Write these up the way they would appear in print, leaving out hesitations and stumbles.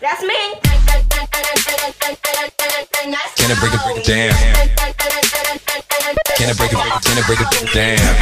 That's me. Can I break it down? Can I break it down?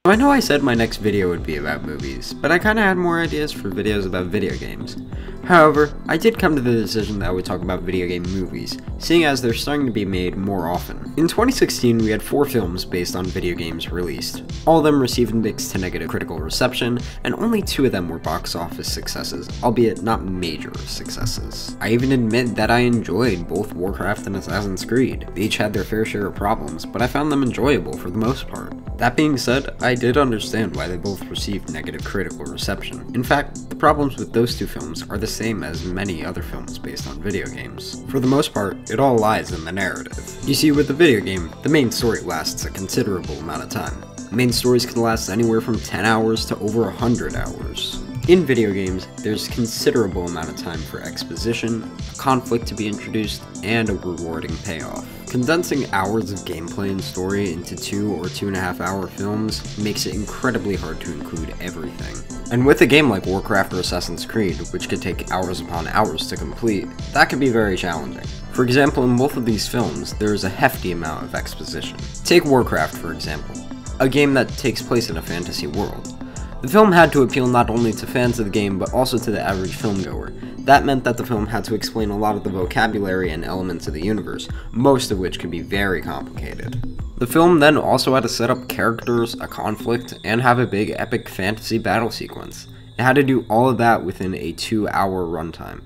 I know I said my next video would be about movies, but I kinda had more ideas for videos about video games. However, I did come to the decision that I would talk about video game movies, seeing as they're starting to be made more often. In 2016, we had 4 films based on video games released. All of them received mixed to negative critical reception, and only 2 of them were box office successes, albeit not major successes. I even admit that I enjoyed both Warcraft and Assassin's Creed. They each had their fair share of problems, but I found them enjoyable for the most part. That being said, I did understand why they both received negative critical reception. In fact, the problems with those 2 films are the same as many other films based on video games. For the most part, it all lies in the narrative. You see, with the video game, the main story lasts a considerable amount of time. Main stories can last anywhere from 10 hours to over 100 hours. In video games, there's a considerable amount of time for exposition, a conflict to be introduced, and a rewarding payoff. Condensing hours of gameplay and story into 2 or 2.5 hour films makes it incredibly hard to include everything. And with a game like Warcraft or Assassin's Creed, which could take hours upon hours to complete, that can be very challenging. For example, in both of these films, there is a hefty amount of exposition. Take Warcraft, for example, a game that takes place in a fantasy world. The film had to appeal not only to fans of the game, but also to the average filmgoer. That meant that the film had to explain a lot of the vocabulary and elements of the universe, most of which could be very complicated. The film then also had to set up characters, a conflict, and have a big epic fantasy battle sequence. It had to do all of that within a 2-hour runtime.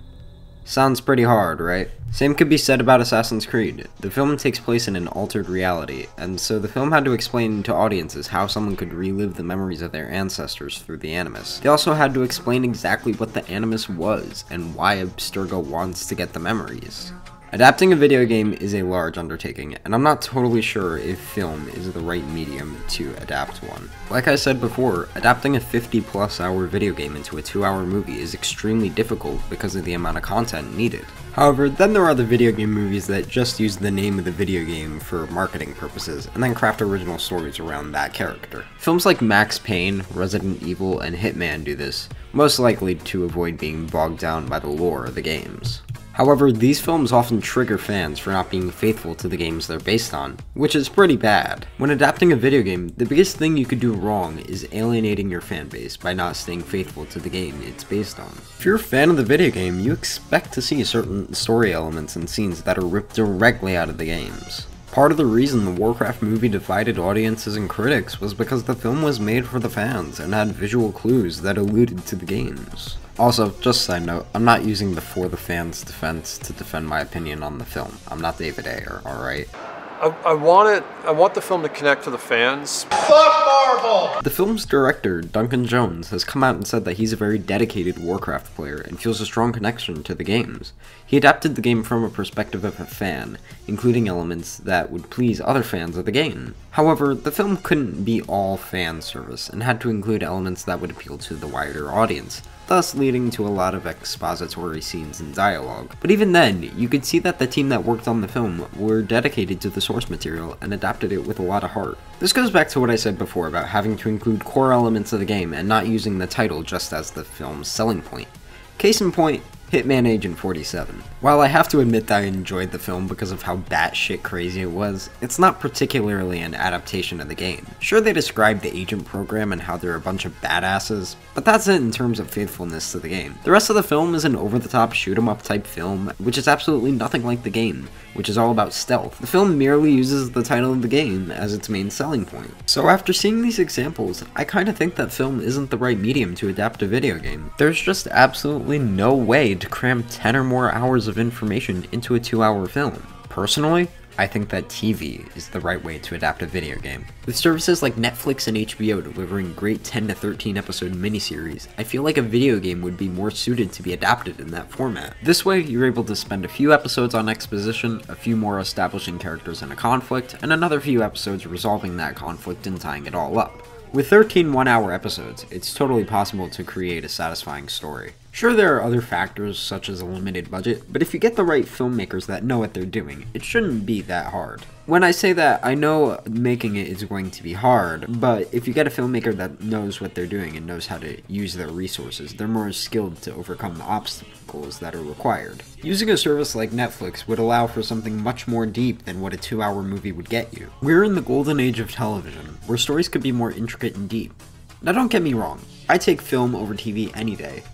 Sounds pretty hard, right? Same could be said about Assassin's Creed. The film takes place in an altered reality, and so the film had to explain to audiences how someone could relive the memories of their ancestors through the Animus. They also had to explain exactly what the Animus was, and why Abstergo wants to get the memories. Adapting a video game is a large undertaking, and I'm not totally sure if film is the right medium to adapt one. Like I said before, adapting a 50+ hour video game into a 2-hour movie is extremely difficult because of the amount of content needed. However, then there are the video game movies that just use the name of the video game for marketing purposes, and then craft original stories around that character. Films like Max Payne, Resident Evil, and Hitman do this, most likely to avoid being bogged down by the lore of the games. However, these films often trigger fans for not being faithful to the games they're based on, which is pretty bad. When adapting a video game, the biggest thing you could do wrong is alienating your fanbase by not staying faithful to the game it's based on. If you're a fan of the video game, you expect to see certain story elements and scenes that are ripped directly out of the games. Part of the reason the Warcraft movie divided audiences and critics was because the film was made for the fans and had visual clues that alluded to the games. Also, just a side note, I'm not using the for the fans defense to defend my opinion on the film. I'm not David Ayer, alright? I want the film to connect to the fans. Fuck Marvel! The film's director, Duncan Jones, has come out and said that he's a very dedicated Warcraft player and feels a strong connection to the games. He adapted the game from a perspective of a fan, including elements that would please other fans of the game. However, the film couldn't be all fan service and had to include elements that would appeal to the wider audience, thus leading to a lot of expository scenes and dialogue. But even then, you could see that the team that worked on the film were dedicated to the source material and adapted it with a lot of heart. This goes back to what I said before about having to include core elements of the game and not using the title just as the film's selling point. Case in point, Hitman Agent 47. While I have to admit that I enjoyed the film because of how batshit crazy it was, it's not particularly an adaptation of the game. Sure, they describe the agent program and how they're a bunch of badasses, but that's it in terms of faithfulness to the game. The rest of the film is an over-the-top shoot-em-up type film, which is absolutely nothing like the game, which is all about stealth. The film merely uses the title of the game as its main selling point. So after seeing these examples, I kinda think that film isn't the right medium to adapt a video game. There's just absolutely no way to cram 10 or more hours of information into a 2-hour film. Personally, I think that TV is the right way to adapt a video game. With services like Netflix and HBO delivering great 10 to 13 episode miniseries, I feel like a video game would be more suited to be adapted in that format. This way, you're able to spend a few episodes on exposition, a few more establishing characters in a conflict, and another few episodes resolving that conflict and tying it all up. With 13 1-hour episodes, it's totally possible to create a satisfying story. Sure, there are other factors such as a limited budget, but if you get the right filmmakers that know what they're doing, it shouldn't be that hard. When I say that, I know making it is going to be hard, but if you get a filmmaker that knows what they're doing and knows how to use their resources, they're more skilled to overcome the obstacles that are required. Using a service like Netflix would allow for something much more deep than what a 2-hour movie would get you. We're in the golden age of television, where stories could be more intricate and deep. Now don't get me wrong, I take film over TV any day.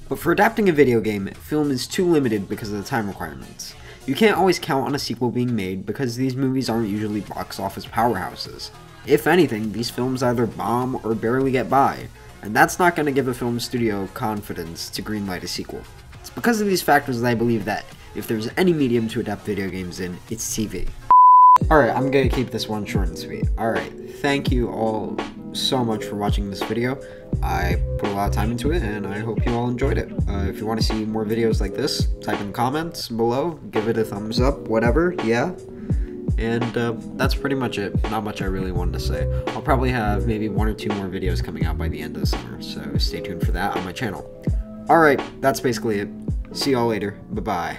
But for adapting a video game, film is too limited because of the time requirements. You can't always count on a sequel being made because these movies aren't usually box office powerhouses. If anything, these films either bomb or barely get by, and that's not going to give a film studio confidence to greenlight a sequel. It's because of these factors that I believe that if there's any medium to adapt video games in, it's TV. Alright, I'm going to keep this one short and sweet. Alright, thank you all so much for watching this video. I put a lot of time into it, and I hope you all enjoyed it. If you want to see more videos like this, type in the comments below, give it a thumbs up, whatever, yeah. And that's pretty much it. Not much I really wanted to say. I'll probably have maybe 1 or 2 more videos coming out by the end of the summer, so stay tuned for that on my channel. Alright, that's basically it. See y'all later. Bye-bye.